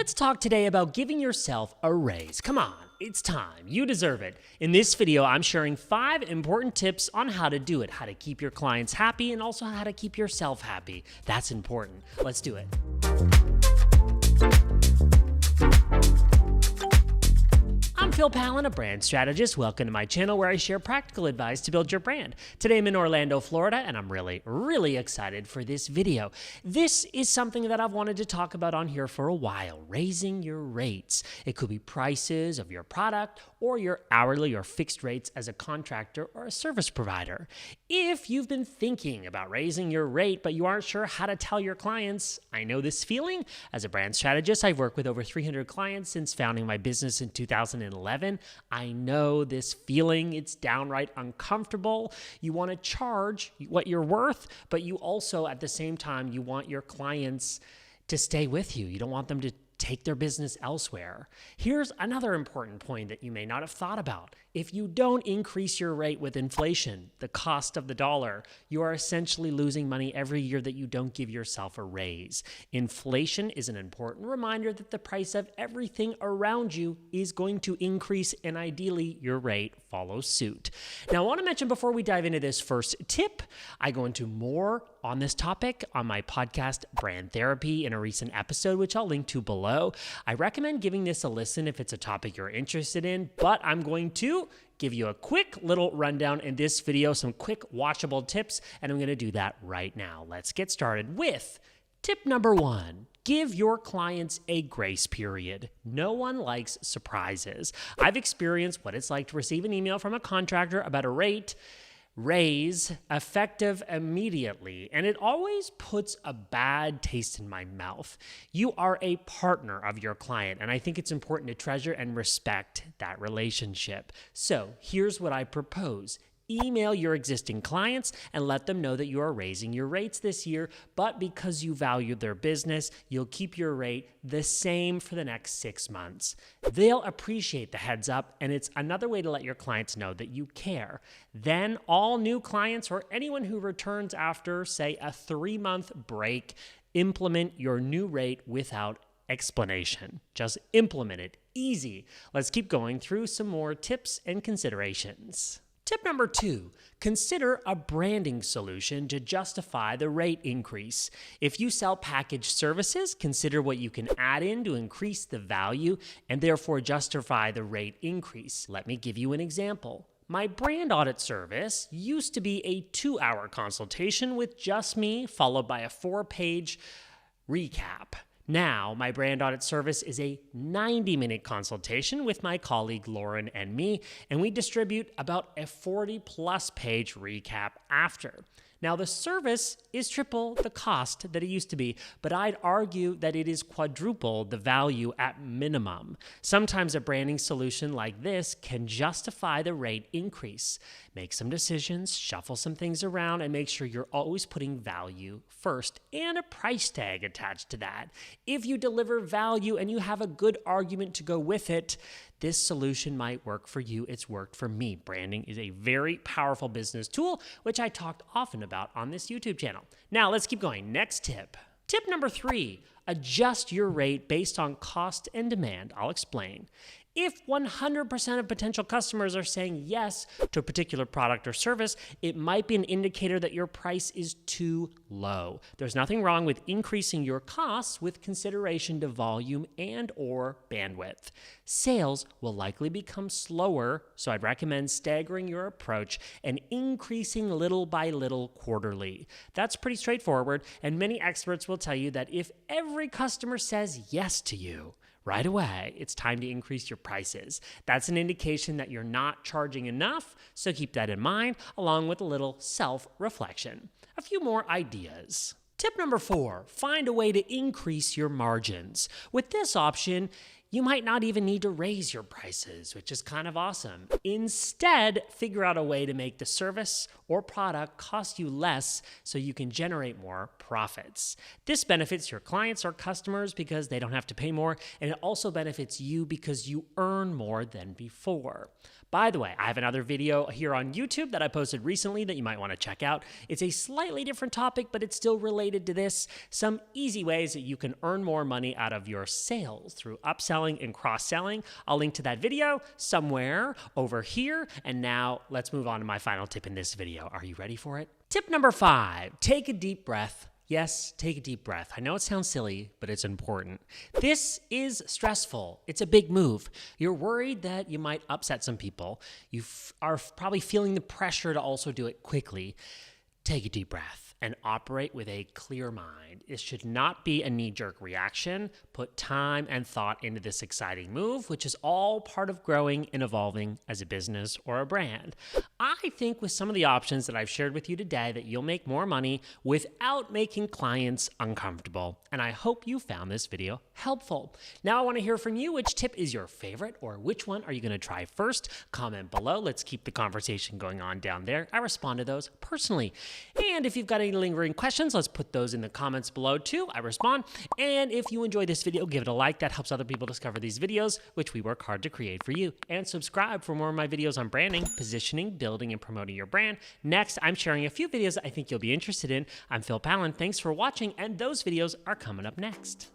Let's talk today about giving yourself a raise. Come on, it's time. You deserve it. In this video, I'm sharing 5 important tips on how to do it, how to keep your clients happy, and also how to keep yourself happy. That's important. Let's do it. I'm Pallen, a brand strategist. Welcome to my channel where I share practical advice to build your brand. Today I'm in Orlando, Florida, and I'm really excited for this video. This is something that I've wanted to talk about on here for a while, raising your rates. It could be prices of your product or your hourly or fixed rates as a contractor or a service provider. If you've been thinking about raising your rate, but you aren't sure how to tell your clients, I know this feeling. As a brand strategist, I've worked with over 300 clients since founding my business in 2011. I know this feeling. It's downright uncomfortable. You want to charge what you're worth, but you also, at the same time, you want your clients to stay with you. You don't want them to take their business elsewhere. Here's another important point that you may not have thought about. If you don't increase your rate with inflation, the cost of the dollar, you are essentially losing money every year that you don't give yourself a raise. Inflation is an important reminder that the price of everything around you is going to increase, and ideally your rate follows suit. Now, I want to mention before we dive into this first tip, I go into more on this topic on my podcast, Brand Therapy, in a recent episode, which I'll link to below. I recommend giving this a listen if it's a topic you're interested in, but I'm going to give you a quick little rundown in this video, some quick watchable tips, and I'm going to do that right now. Let's get started with tip number 1. Give your clients a grace period. No one likes surprises. I've experienced what it's like to receive an email from a contractor about a rate raise effective immediately, and it always puts a bad taste in my mouth. You are a partner of your client, and I think it's important to treasure and respect that relationship. So here's what I propose. Email your existing clients and let them know that you are raising your rates this year, but because you value their business, you'll keep your rate the same for the next 6 months. They'll appreciate the heads up, and it's another way to let your clients know that you care. Then all new clients or anyone who returns after, say, a 3-month break, implement your new rate without explanation. Just implement it. Easy. Let's keep going through some more tips and considerations. Tip number 2, consider a branding solution to justify the rate increase. If you sell packaged services, consider what you can add in to increase the value and therefore justify the rate increase. Let me give you an example. My brand audit service used to be a 2-hour consultation with just me, followed by a 4-page recap. Now, my brand audit service is a 90-minute consultation with my colleague Lauren and me, and we distribute about a 40-plus page recap after. Now, the service is triple the cost that it used to be, but I'd argue that it is quadruple the value at minimum. Sometimes a branding solution like this can justify the rate increase. Make some decisions, shuffle some things around, and make sure you're always putting value first and a price tag attached to that. If you deliver value and you have a good argument to go with it, this solution might work for you. It's worked for me. Branding is a very powerful business tool, which I talked often about on this YouTube channel. Now, let's keep going. Next tip. Tip number 3, adjust your rate based on cost and demand. I'll explain. If 100% of potential customers are saying yes to a particular product or service, it might be an indicator that your price is too low. There's nothing wrong with increasing your costs with consideration to volume and or bandwidth. Sales will likely become slower, so I'd recommend staggering your approach and increasing little by little quarterly. That's pretty straightforward, and many experts will tell you that if every customer says yes to you, right away, it's time to increase your prices. That's an indication that you're not charging enough, so keep that in mind, along with a little self-reflection. A few more ideas. Tip number 4, find a way to increase your margins. With this option, You might not even need to raise your prices, which is kind of awesome. Instead, figure out a way to make the service or product cost you less so you can generate more profits. This benefits your clients or customers because they don't have to pay more, and it also benefits you because you earn more than before. By the way, I have another video here on YouTube that I posted recently that you might want to check out. It's a slightly different topic, but it's still related to this. Some easy ways that you can earn more money out of your sales through upselling and cross-selling. I'll link to that video somewhere over here. And now let's move on to my final tip in this video. Are you ready for it? Tip number 5, take a deep breath. Yes, take a deep breath. I know it sounds silly, but it's important. This is stressful. It's a big move. You're worried that you might upset some people. You are probably feeling the pressure to also do it quickly. Take a deep breath and operate with a clear mind. It should not be a knee-jerk reaction. Put time and thought into this exciting move, which is all part of growing and evolving as a business or a brand. I think with some of the options that I've shared with you today that you'll make more money without making clients uncomfortable. And I hope you found this video helpful. Now I want to hear from you. Which tip is your favorite, or which one are you going to try first? Comment below. Let's keep the conversation going on down there. I respond to those personally. And if you've got any lingering questions, let's put those in the comments below too. I respond. And if you enjoyed this video, give it a like. That helps other people discover these videos, which we work hard to create for you. And subscribe for more of my videos on branding, positioning, building, and promoting your brand. Next, I'm sharing a few videos that I think you'll be interested in. I'm Phil Pallen. Thanks for watching, and those videos are coming up next.